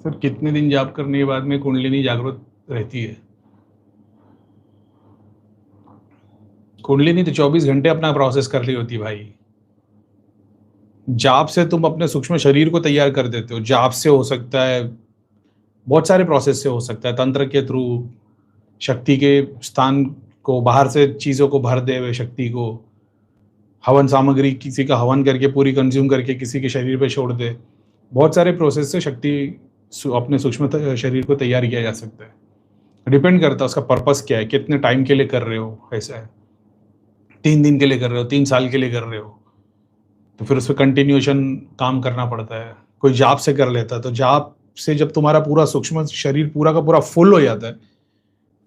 फिर कितने दिन जाप करने के बाद में कुंडलिनी जागृत रहती है? कुंडलिनी तो 24 घंटे अपना प्रोसेस कर रही होती है भाई। जाप से तुम अपने सूक्ष्म शरीर को तैयार कर देते हो। जाप से हो सकता है, बहुत सारे प्रोसेस से हो सकता है, तंत्र के थ्रू, शक्ति के स्थान को बाहर से चीज़ों को भर दे हुए शक्ति को, हवन सामग्री किसी का हवन करके पूरी कंज्यूम करके किसी के शरीर पे छोड़ दे। बहुत सारे प्रोसेस से शक्ति अपने सूक्ष्म शरीर को तैयार किया जा सकता है। डिपेंड करता है उसका पर्पस क्या है, कितने टाइम के लिए कर रहे हो। ऐसा है 3 दिन के लिए कर रहे हो, 3 साल के लिए कर रहे हो, तो फिर उस पर कंटिन्यूएशन काम करना पड़ता है। कोई जाप से कर लेता है, तो जाप से जब तुम्हारा पूरा सूक्ष्म शरीर पूरा का पूरा फुल हो जाता है,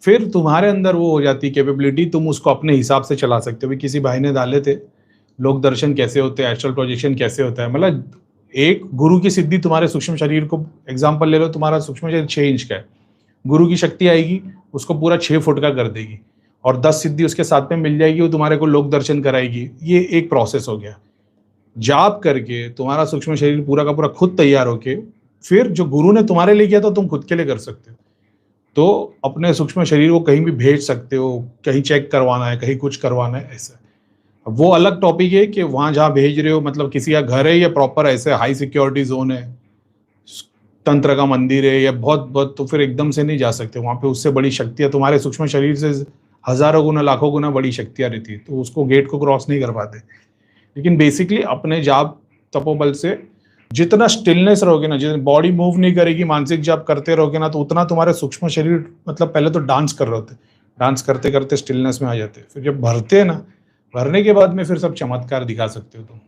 फिर तुम्हारे अंदर वो हो जाती है कैपेबिलिटी, तुम उसको अपने हिसाब से चला सकते हो। किसी भाई ने डाले थे लोक दर्शन कैसे होते हैं, एस्ट्रल प्रोजेक्शन कैसे होता है, मतलब एक गुरु की सिद्धि तुम्हारे सूक्ष्म शरीर को, एग्जाम्पल ले लो, तुम्हारा सूक्ष्म शरीर 6 इंच का है, गुरु की शक्ति आएगी उसको पूरा 6 फुट का कर देगी, और 10 सिद्धि उसके साथ में मिल जाएगी, वो तुम्हारे को लोक दर्शन कराएगी। ये एक प्रोसेस हो गया। जाप करके तुम्हारा सूक्ष्म शरीर पूरा का पूरा खुद तैयार होके, फिर जो गुरु ने तुम्हारे लिए किया था तुम खुद के लिए कर सकते हो। तो अपने सूक्ष्म शरीर को कहीं भी भेज सकते हो, कहीं चेक करवाना है, कहीं कुछ करवाना है, ऐसा। अब वो अलग टॉपिक है कि वहां जहाँ भेज रहे हो, मतलब किसी का घर है या प्रॉपर ऐसे हाई सिक्योरिटी जोन है, तंत्र का मंदिर है या बहुत बहुत, तो फिर एकदम से नहीं जा सकते वहां पे। उससे बड़ी शक्तियां तुम्हारे सूक्ष्म शरीर से हजारों गुना लाखों गुना बड़ी शक्तियां रहती है, तो उसको गेट को क्रॉस नहीं कर पाते। लेकिन बेसिकली अपने जाप तपोबल से जितना स्टिलनेस रहोगे ना, जितनी बॉडी मूव नहीं करेगी, मानसिक जाप करते रहोगे ना, तो उतना तुम्हारे सूक्ष्म शरीर, मतलब पहले तो डांस कर रहे होते, डांस करते करते स्टिलनेस में आ जाते, फिर जब भरते हैं ना, भरने के बाद में फिर सब चमत्कार दिखा सकते हो तुम।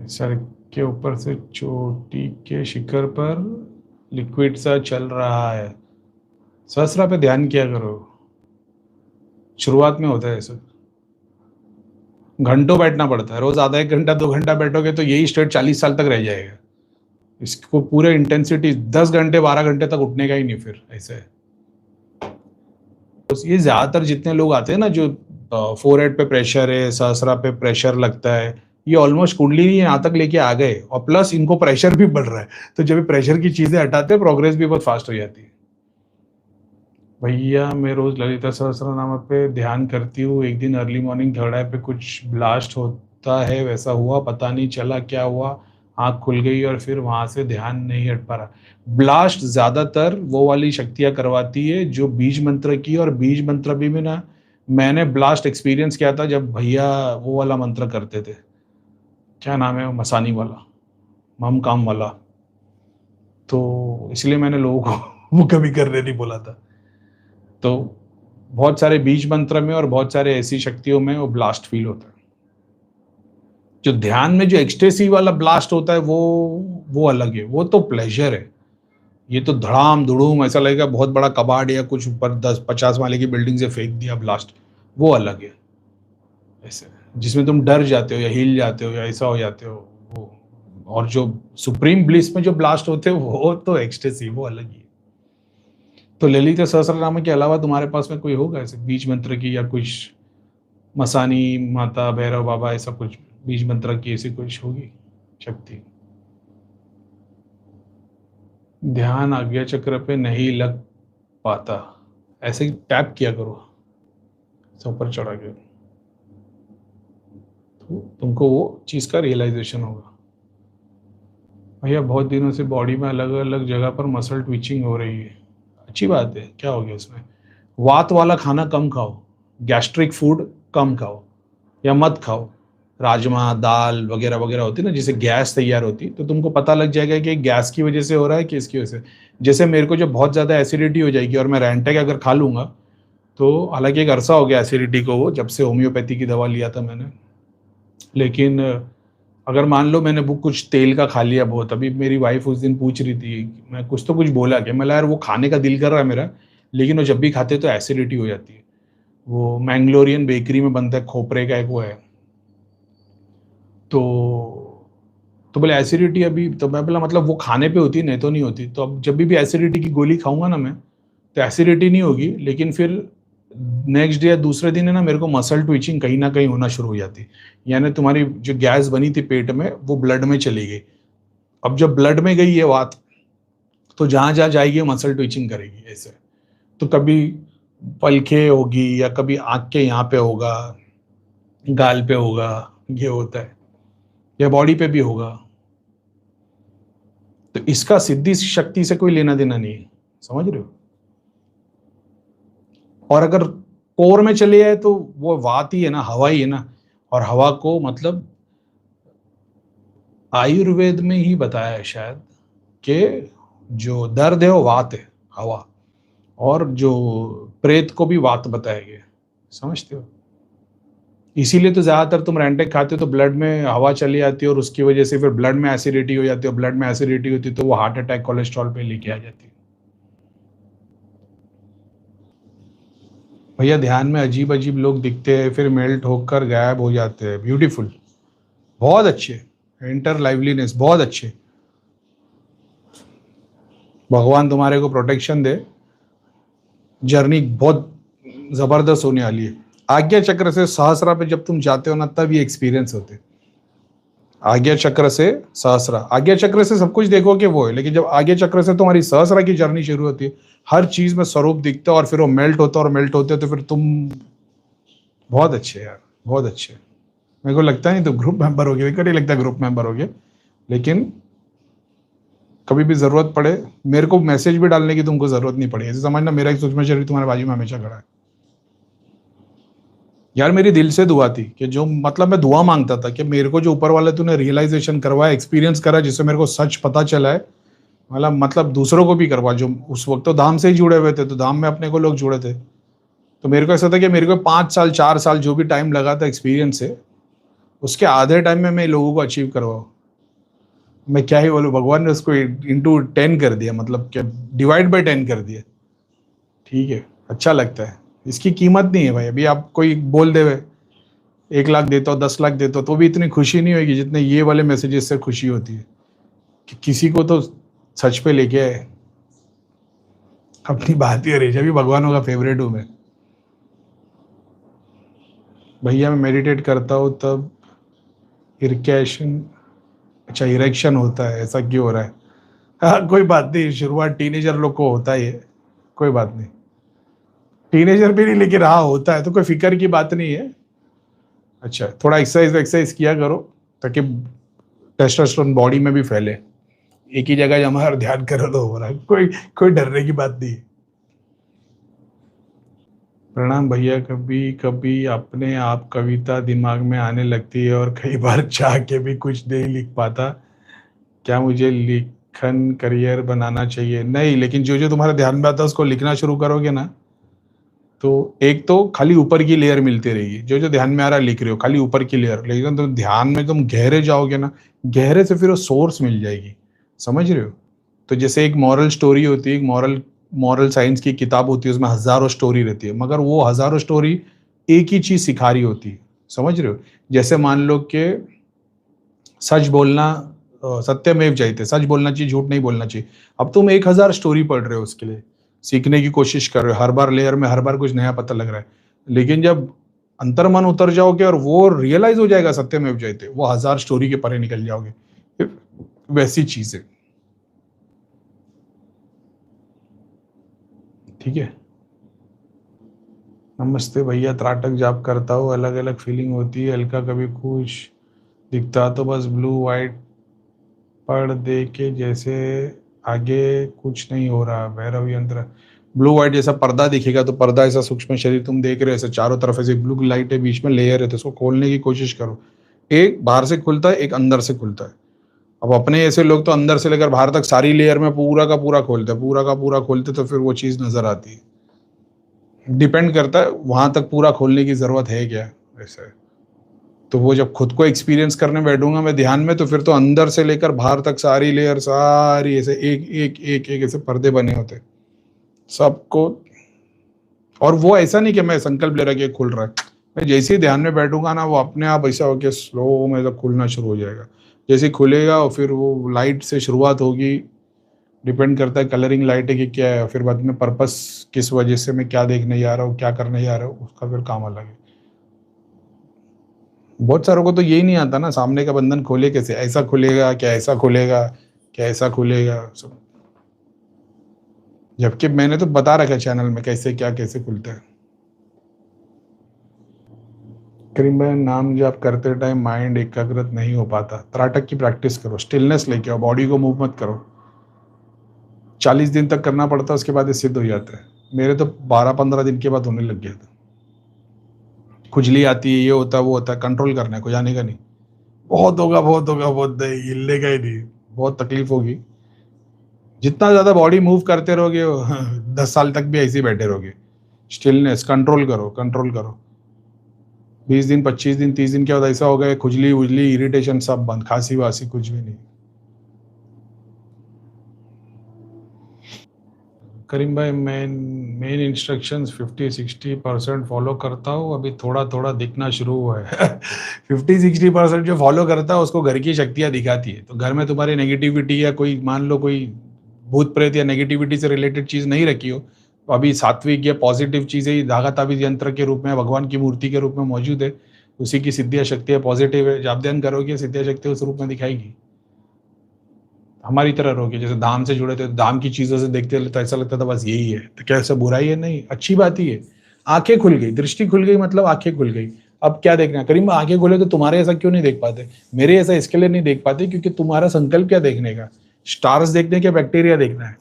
सर के ऊपर से चोटी के शिखर पर लिक्विड सा चल रहा है, सहस्रा पे ध्यान किया करो। शुरुआत में होता है सब, घंटों बैठना पड़ता है, रोज आधा 1 घंटा 2 घंटा बैठोगे तो यही स्टेट 40 साल तक रह जाएगा। इसको पूरे इंटेंसिटी 10 घंटे 12 घंटे तक उठने का ही नहीं फिर, ऐसे है। तो ये ज्यादातर जितने लोग आते हैं ना, जो फोरहेड पे प्रेशर है, सहस्रा पे प्रेशर लगता है, ये ऑलमोस्ट कुंडली यहाँ तक लेके आ गए, और प्लस इनको प्रेशर भी बढ़ रहा है। तो जब प्रेशर की चीजें हटाते हैं, प्रोग्रेस भी बहुत फास्ट हो जाती है। भैया मैं रोज ललिता सहस्रनाम पे ध्यान करती हूँ, एक दिन अर्ली मॉर्निंग थर्ड आई पे कुछ ब्लास्ट होता है, वैसा हुआ, पता नहीं चला क्या हुआ, आँख खुल गई और फिर वहां से ध्यान नहीं हट पा रहा। ब्लास्ट ज्यादातर वो वाली शक्तियां करवाती है जो बीज मंत्र की, और बीज मंत्र भी ना, मैंने ब्लास्ट एक्सपीरियंस किया था जब भैया वो वाला मंत्र करते थे, क्या नाम है वो मसानी वाला, मम काम वाला, तो इसलिए मैंने लोगों को वो कभी करने नहीं बोला था। तो बहुत सारे बीज मंत्र में और बहुत सारे ऐसी शक्तियों में वो ब्लास्ट फील होता है। जो ध्यान में जो एक्सटेसी वाला ब्लास्ट होता है वो अलग है, वो तो प्लेजर है। ये तो धड़ाम धुड़ूम ऐसा लगेगा बहुत बड़ा कबाड़ या कुछ ऊपर 10-50 माले की बिल्डिंग से फेंक दिया ब्लास्ट, वो अलग है। ऐसे जिसमें तुम डर जाते हो या हिल जाते हो या ऐसा हो जाते हो वो, और जो सुप्रीम ब्लिस में जो ब्लास्ट होते हैं वो तो एक्सटेसी, वो अलग ही है। तो ललित सहस्रनाम के अलावा तुम्हारे पास में कोई होगा ऐसे बीज मंत्र की, या कुछ मसानी माता, भैरव बाबा, ऐसा कुछ बीज मंत्र की ऐसी कुछ होगी शक्ति? ध्यान आज्ञा चक्र पे नहीं लग पाता, ऐसे ही टैप किया करो ऊपर चढ़ा के, तो तुमको वो चीज का रियलाइजेशन होगा। भैया बहुत दिनों से बॉडी में अलग अलग जगह पर मसल ट्विचिंग हो रही है, अच्छी बात है, क्या हो गया उसमें? वात वाला खाना कम खाओ, गैस्ट्रिक फूड कम खाओ या मत खाओ, राजमा दाल वगैरह वगैरह होती है ना, जिससे गैस तैयार होती है, तो तुमको पता लग जाएगा कि गैस की वजह से हो रहा है कि इसकी वजह से। जैसे मेरे को जब बहुत ज़्यादा एसिडिटी हो जाएगी और मैं रेंटेक अगर खा लूँगा, तो हालांकि एक अरसा हो गया एसिडिटी को, वो जब से होम्योपैथी की दवा लिया था मैंने, लेकिन अगर मान लो मैंने वो कुछ तेल का खा लिया बहुत, अभी मेरी वाइफ उस दिन पूछ रही थी, मैं कुछ तो कुछ बोला क्या, मैं यार वो खाने का दिल कर रहा है मेरा, लेकिन वो जब भी खाते तो एसिडिटी हो जाती है। वो मैंगलोरियन बेकरी में बनता है, खोपरे का एक वो है, तो बोले एसिडिटी अभी, तो मैं बोला मतलब वो खाने पे होती है, नहीं तो नहीं होती। तो अब जब भी एसिडिटी की गोली खाऊंगा ना मैं, तो एसिडिटी नहीं होगी, लेकिन फिर नेक्स्ट डे या दूसरे दिन है ना, मेरे को मसल ट्विचिंग कहीं ना कहीं होना शुरू हो जाती, यानी तुम्हारी जो गैस बनी थी पेट में वो ब्लड में चली गई, अब जब ब्लड में गई ये बात, तो जहां जहां जाएगी मसल ट्विचिंग करेगी ऐसे। तो कभी पलके होगी, या कभी आंख के यहाँ पे होगा, गाल पे होगा, ये होता है, या बॉडी पे भी होगा। तो इसका सिद्धि शक्ति से कोई लेना देना नहीं है, समझ रहे हो। और अगर कोर में चले जाए तो वो वात ही है ना, हवा ही है ना। और हवा को मतलब आयुर्वेद में ही बताया है शायद कि जो दर्द है वो वात है, हवा। और जो प्रेत को भी वात बताया गया, समझते हो। इसीलिए तो ज्यादातर तुम रेंटेक खाते हो तो ब्लड में हवा चली जाती है, और उसकी वजह से फिर ब्लड में एसिडिटी हो जाती है। ब्लड में एसिडिटी होती है तो वो हार्ट अटैक, कोलेस्ट्रॉल पे लेके आ जाती है। भैया ध्यान में अजीब अजीब लोग दिखते हैं, फिर मेल्ट होकर गायब हो जाते हैं। ब्यूटीफुल, बहुत अच्छे। इंटर लाइवलीनेस बहुत अच्छे। भगवान तुम्हारे को प्रोटेक्शन दे। जर्नी बहुत जबरदस्त होने वाली है। आज्ञा चक्र से सहस्रा पे जब तुम जाते हो ना, तब ये एक्सपीरियंस होते। आज्ञा चक्र से सहस्रा, आज्ञा चक्र से सब कुछ देखो कि वो है, लेकिन जब आज्ञा चक्र से तुम्हारी सहस्रा की जर्नी शुरू होती है, हर चीज में स्वरूप दिखता है, और फिर वो मेल्ट होता है, और मेल्ट होते तो फिर तुम बहुत अच्छे यार, बहुत अच्छे। मेरे को लगता नहीं तुम ग्रुप मेंबर हो गए, मेरे को नहीं लगता ग्रुप मेंबर हो गए, लेकिन कभी भी जरूरत पड़े मेरे को मैसेज भी डालने की तुमको जरूरत नहीं पड़ी। ऐसे समझना मेरा एक सूक्ष्म शरीर तुम्हारे बाजू में हमेशा खड़ा है। यार मेरी दिल से दुआ थी कि जो मतलब मैं दुआ मांगता था कि मेरे को जो ऊपर वाले तूने रियलाइजेशन करवाया, एक्सपीरियंस करा, जिससे मेरे को सच पता चला है, मतलब दूसरों को भी करवा। जो उस वक्त तो धाम से ही जुड़े हुए थे, तो धाम में अपने को लोग जुड़े थे, तो मेरे को ऐसा था कि मेरे को 5 साल 4 साल जो भी टाइम लगा था एक्सपीरियंस से, उसके आधे टाइम में मैं लोगों को अचीव करवाऊँ। मैं क्या ही बोलूँ, भगवान ने उसको इंटू 10 कर दिया, मतलब क्या डिवाइड बाई 10 कर दिया। ठीक है, अच्छा लगता है। इसकी कीमत नहीं है भाई। अभी आप कोई बोल दे 1 लाख देता हो, 10 लाख देता हो, तो भी इतनी खुशी नहीं होगी जितने ये वाले मैसेजेस से खुशी होती है कि किसी को तो सच पे लेके आए। अपनी बात ही अरेज, अभी भगवानों का फेवरेट हूँ मैं। भैया मैं मेडिटेट करता हूँ तब इरिकेशन, अच्छा इरेक्शन होता है, ऐसा क्यों हो रहा है? हाँ कोई बात नहीं, शुरुआत टीनेजर लोग को होता ही है, कोई बात नहीं। टीनेजर भी नहीं, लेकिन हाँ होता है, तो कोई फिक्र की बात नहीं है। अच्छा थोड़ा एक्सरसाइज किया करो, ताकि टेस्टोस्टेरोन बॉडी में भी फैले। एक ही जगह जमा और ध्यान करो तो हो रहा है, कोई कोई डरने की बात नहीं है। प्रणाम भैया, कभी कभी अपने आप कविता दिमाग में आने लगती है, और कई बार चाह के भी कुछ नहीं लिख पाता। क्या मुझे लिखन करियर बनाना चाहिए? नहीं, लेकिन जो जो तुम्हारे ध्यान में आता है उसको लिखना शुरू करोगे ना, तो एक तो खाली ऊपर की लेयर मिलती रहेगी। जो जो ध्यान में आ रहा है लिख रहे हो, खाली ऊपर की लेयर। लेकिन तुम ध्यान में तुम गहरे जाओगे ना, गहरे से फिर वो सोर्स मिल जाएगी, समझ रहे हो। तो जैसे एक मॉरल स्टोरी होती है, एक मॉरल मॉरल साइंस की किताब होती है, उसमें हजारों स्टोरी रहती है, मगर वो हजारों स्टोरी एक ही चीज सिखा रही होती है, समझ रहे हो। जैसे मान लो कि सच बोलना सत्यमेव जयते, सच बोलना चाहिए, झूठ नहीं बोलना चाहिए। अब तुम 1000 स्टोरी पढ़ रहे हो, उसके लिए सीखने की कोशिश कर रहे हो, हर बार लेयर में हर बार कुछ नया पता लग रहा है। लेकिन जब अंतर्मन उतर जाओगे और वो रियलाइज हो जाएगा सत्यमेव जयते, वो 1000 स्टोरी के परे निकल जाओगे। वैसी चीज है, ठीक है। नमस्ते भैया, त्राटक जाप करता हूँ, अलग अलग फीलिंग होती है, हल्का कभी खुश दिखता तो बस ब्लू वाइट पढ़ दे के जैसे आगे कुछ नहीं हो रहा। भैरव यंत्र, ब्लू व्हाइट जैसा पर्दा दिखेगा, तो पर्दा ऐसा सूक्ष्म शरीर तुम देख रहे हो, ऐसे चारों तरफ ऐसे ब्लू लाइट है, बीच में लेयर है, तो उसको खोलने की कोशिश करो। एक बाहर से खुलता है, एक अंदर से खुलता है। अब अपने ऐसे लोग तो अंदर से लेकर बाहर तक सारी लेयर में पूरा का पूरा खोलते हैं, पूरा का पूरा खोलते, तो फिर वो चीज नजर आती है। डिपेंड करता है वहां तक पूरा खोलने की जरूरत है क्या, ऐसा है। तो वो जब खुद को एक्सपीरियंस करने बैठूंगा मैं ध्यान में, तो फिर तो अंदर से लेकर बाहर तक सारी लेयर, सारी ऐसे एक एक एक एक ऐसे पर्दे बने होते सबको। और वो ऐसा नहीं कि मैं संकल्प ले रहा कि खुल रहा है, मैं जैसे ही ध्यान में बैठूंगा ना, वो अपने आप ऐसा होकर स्लो में तो खुलना शुरू हो जाएगा। जैसे ही खुलेगा और फिर वो लाइट से शुरुआत होगी, डिपेंड करता है कलरिंग लाइट है कि क्या है, फिर बाद में पर्पस किस वजह से मैं क्या देखने जा रहा हूँ, क्या करने जा रहा हूँ, उसका फिर काम अलग है। बहुत सारों को तो यही नहीं आता ना, सामने का बंधन खोले कैसे, ऐसा खुलेगा क्या, ऐसा खुलेगा, कैसा खुलेगा सब, जबकि मैंने तो बता रखा है चैनल में कैसे क्या कैसे खुलता है। करीम भाई, नाम जब करते टाइम माइंड एकाग्रत नहीं हो पाता, त्राटक की प्रैक्टिस करो, स्टिलनेस लेके आओ, बॉडी को मूव मत करो। 40 दिन तक करना पड़ता है, उसके बाद ये सिद्ध हो जाता है। मेरे तो 12-15 दिन के बाद होने लग गया था। खुजली आती है, ये होता है वो होता है, कंट्रोल करना है, कोई जाने का नहीं। बहुत होगा बहुत होगा, बहुत नहीं, हिलने का ही नहीं, बहुत तकलीफ होगी। जितना ज्यादा बॉडी मूव करते रहोगे 10 साल तक भी ऐसे ही बैठे रहोगे। स्टिलनेस, कंट्रोल करो, कंट्रोल करो। 20 दिन, 25 दिन, 30 दिन के बाद ऐसा हो गया, खुजली उजली इरिटेशन सब बंद, खांसी वासी कुछ भी नहीं। करीम भाई, मैं मेन इंस्ट्रक्शंस 50-60% फॉलो करता हूँ, अभी थोड़ा थोड़ा दिखना शुरू हुआ है। 50-60% जो फॉलो करता है उसको घर की शक्तियाँ दिखाती है। तो घर में तुम्हारी नेगेटिविटी या कोई मान लो कोई भूत प्रेत या नेगेटिविटी से रिलेटेड चीज़ नहीं रखी हो, तो अभी सात्विक या पॉजिटिव चीज़ें ही धागा ताबीज यंत्र के रूप में, भगवान की मूर्ति के रूप में मौजूद है। उसी की सिद्धियाँ शक्तियाँ पॉजिटिव है, जब ध्यान करोगे सिद्धियाँ शक्तियाँ उस रूप में दिखाएगी। हमारी तरह रहोगे, जैसे धाम से जुड़े थे, धाम की चीजों से देखते तो ऐसा लगता था बस यही है, तो क्या ऐसा बुराई है? नहीं, अच्छी बात ही है। आंखें खुल गई, दृष्टि खुल गई, मतलब आंखें खुल गई। अब क्या देखना है? करीम, आंखें खोले तो तुम्हारे ऐसा क्यों नहीं देख पाते? मेरे ऐसा इसके लिए नहीं देख पाते क्योंकि तुम्हारा संकल्प क्या देखने का, स्टार्स देखने के बैक्टीरिया देखना है।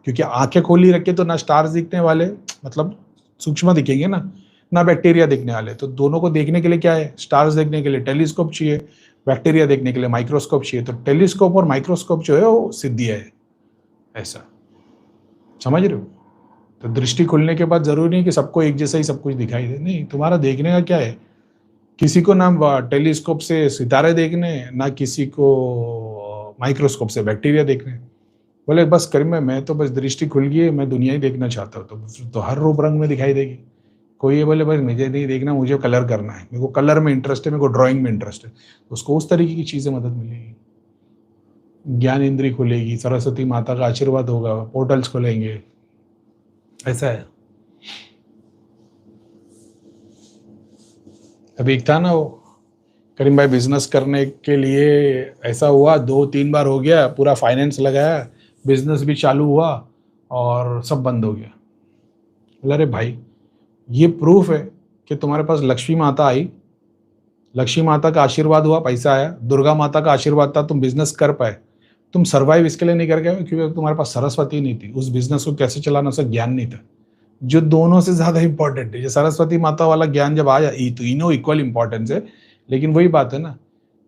क्योंकि आंखें खोली रखे तो ना स्टार्स दिखने वाले, मतलब सूक्ष्म दिखेंगे ना बैक्टीरिया दिखने वाले। तो दोनों को देखने के लिए क्या है? स्टार्स देखने के लिए टेलीस्कोप चाहिए, बैक्टीरिया देखने के लिए माइक्रोस्कोप चाहिए। तो टेलीस्कोप और माइक्रोस्कोप जो है वो सिद्धि है। ऐसा समझ रहे हो? तो दृष्टि खुलने के बाद जरूरी नहीं कि सबको एक जैसा ही सब कुछ दिखाई दे, नहीं, तुम्हारा देखने का क्या है। किसी को ना टेलीस्कोप से सितारे देखने, ना किसी को माइक्रोस्कोप से बैक्टीरिया देखने। बोले बस करीम, मैं तो बस दृष्टि खुल गई है, मैं दुनिया ही देखना चाहता हूँ। तो हर रूप रंग में दिखाई देगी। कोई ये बोले बस मुझे नहीं देखना, मुझे कलर करना है, मेरे को कलर में इंटरेस्ट है, मेरे को ड्राइंग में इंटरेस्ट है, उसको उस तरीके की चीजें मदद मिलेगी। ज्ञान इंद्री खुलेगी, सरस्वती माता का आशीर्वाद होगा, पोर्टल्स खुलेंगे। ऐसा है। अभी एक था ना वो, करीम भाई बिजनेस करने के लिए ऐसा हुआ, 2-3 बार हो गया, पूरा फाइनेंस लगाया, बिजनेस भी चालू हुआ और सब बंद हो गया। बोला अरे भाई, ये प्रूफ है कि तुम्हारे पास लक्ष्मी माता आई, लक्ष्मी माता का आशीर्वाद हुआ, पैसा आया, दुर्गा माता का आशीर्वाद था, तुम बिजनेस कर पाए। तुम सर्वाइव इसके लिए नहीं कर गए क्योंकि तुम्हारे पास सरस्वती नहीं थी, उस बिजनेस को कैसे चलाना उसका ज्ञान नहीं था, जो दोनों से ज्यादा इंपॉर्टेंट है। ये सरस्वती माता वाला ज्ञान जब आ जाए तो इनो इक्वल इंपॉर्टेंस है। लेकिन वही बात है ना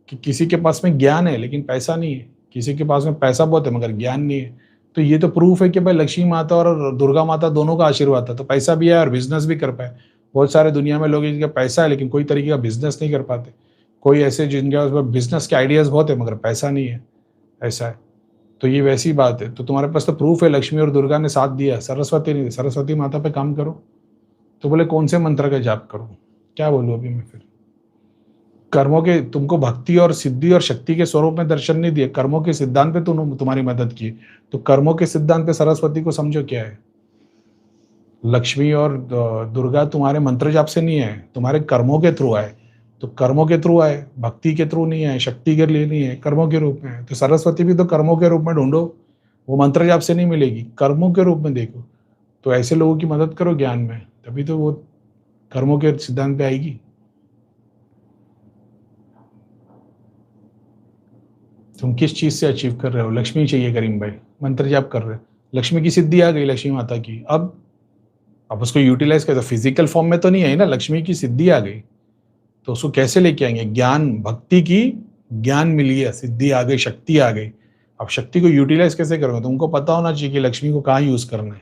कि किसी के पास में ज्ञान है लेकिन पैसा नहीं है, किसी के पास में पैसा बहुत है मगर ज्ञान नहीं है। तो ये तो प्रूफ है कि भाई लक्ष्मी माता और दुर्गा माता दोनों का आशीर्वाद था, तो पैसा भी है और बिजनेस भी कर पाए। बहुत सारे दुनिया में लोग जिनका पैसा है लेकिन कोई तरीके का बिजनेस नहीं कर पाते। कोई ऐसे जिनके पास बिजनेस के आइडियाज बहुत है मगर पैसा नहीं है। ऐसा है। तो ये वैसी बात है। तो तुम्हारे पास तो प्रूफ है, लक्ष्मी और दुर्गा ने साथ दिया, सरस्वती नहीं, सरस्वती माता पे काम करो। तो बोले कौन से मंत्र का जाप करूं? क्या बोलूं अभी मैं फिर? कर्मों के, तुमको भक्ति और सिद्धि और शक्ति के स्वरूप में दर्शन नहीं दिए, कर्मों के सिद्धांत पे तुम्हारी मदद की। तो कर्मों के सिद्धांत पे सरस्वती को समझो क्या है। लक्ष्मी और दुर्गा तुम्हारे मंत्र जाप से नहीं है, तुम्हारे कर्मों के थ्रू आए। तो कर्मों के थ्रू आए, भक्ति के थ्रू नहीं है, शक्ति के लिए नहीं है, कर्मों के रूप में है। तो सरस्वती भी तो कर्मों के रूप में ढूंढो, वो मंत्र जाप से नहीं मिलेगी, कर्मों के रूप में देखो। तो ऐसे लोगों की मदद करो ज्ञान में, तभी तो वो कर्मों के सिद्धांत पे आएगी। तुम किस चीज से अचीव कर रहे हो? लक्ष्मी चाहिए करीम भाई, मंत्र जाप कर रहे हो, लक्ष्मी की सिद्धि आ गई, लक्ष्मी माता की। अब उसको यूटिलाइज कर, फिजिकल फॉर्म में तो नहीं आई ना, लक्ष्मी की सिद्धि आ गई। तो उसको कैसे लेके आएंगे? ज्ञान, भक्ति की ज्ञान मिल गया, सिद्धि आ गई, शक्ति आ गई। अब शक्ति को यूटिलाइज कैसे करोगे? तुमको पता होना चाहिए कि लक्ष्मी को कहाँ यूज करना है।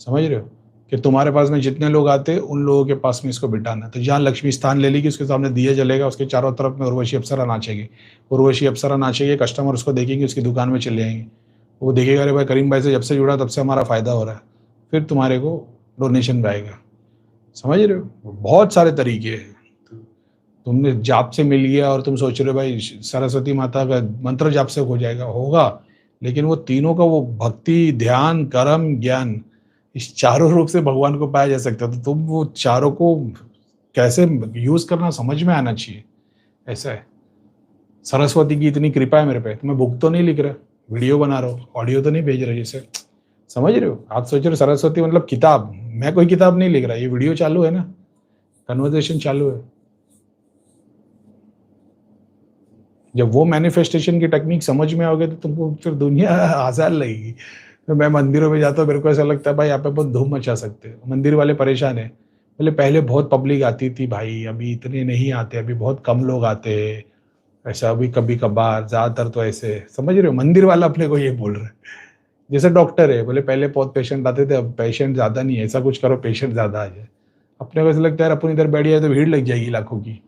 समझ रहे हो? कि तुम्हारे पास में जितने लोग आते हैं उन लोगों के पास में इसको बिठाना है। तो जहाँ लक्ष्मी स्थान ले लेगी उसके सामने दिया जलेगा, उसके चारों तरफ में उर्वशी अप्सरा नाचेगी, उर्वशी अप्सरा नाचेगी, कस्टमर उसको देखेंगे, उसकी दुकान में चले जाएंगे। वो देखेगा अरे भाई करीम भाई से जब से जुड़ा तब से हमारा फायदा हो रहा है, फिर तुम्हारे को डोनेशन आएगा। समझ रहे हो? बहुत सारे तरीके हैं। तुमने जाप से मिल गया और तुम सोच रहे हो भाई सरस्वती माता का मंत्र जाप से हो जाएगा, होगा। लेकिन वो तीनों का, वो भक्ति, ध्यान, कर्म, ज्ञान, इस चारों रूप से भगवान को पाया जा सकता है। तो तुम वो चारों को कैसे यूज करना समझ में आना चाहिए। ऐसा है। सरस्वती की इतनी कृपा है मेरे पे, तो मैं बुक तो नहीं लिख रहा, वीडियो बना रहे हो, ऑडियो तो नहीं भेज रहे जैसे, समझ रहे हो? आप सोच रहे हो सरस्वती मतलब किताब, मैं कोई किताब नहीं लिख रहा, ये वीडियो चालू है ना, कन्वर्सेशन चालू है। जब वो मैनिफेस्टेशन की टेक्निक समझ में आओगे तो तुमको फिर दुनिया आसान लगेगी। तो मैं मंदिरों में जाता हूँ, मेरे को ऐसा लगता है भाई यहाँ पे बहुत धूम मचा सकते हैं। मंदिर वाले परेशान है, बोले पहले बहुत पब्लिक आती थी भाई, अभी इतने नहीं आते, अभी बहुत कम लोग आते हैं, ऐसा अभी कभी कभार, ज्यादातर तो ऐसे, समझ रहे हो? मंदिर वाला अपने को ये बोल रहा है। जैसे डॉक्टर है, बोले पहले बहुत पेशेंट आते थे, अब पेशेंट ज्यादा नहीं है, ऐसा कुछ करो पेशेंट ज्यादा आ जाए। अपने को ऐसा लगता है यार अपन इधर बैठ जाए तो भीड़ लग जाएगी लाखों की।